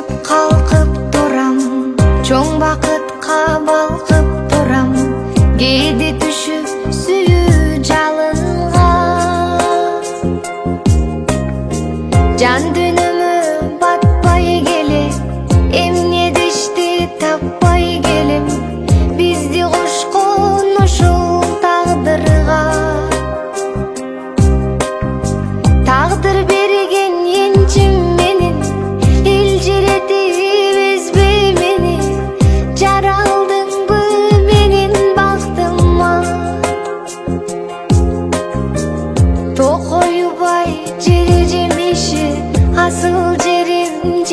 жашап калкып турам, чоң бакытка балкып турам, кээде түшүп сүйүү жалынга. Жан дүйнөмө батпай келе, эмне дешти таппай келем, бизди кошкон ушул тагдырга. Тагдыр берген энчим менин, элжиретип эзбей мени, жаралдыңбы менин бактыма. Токойбай жери жемиши, асыл жерим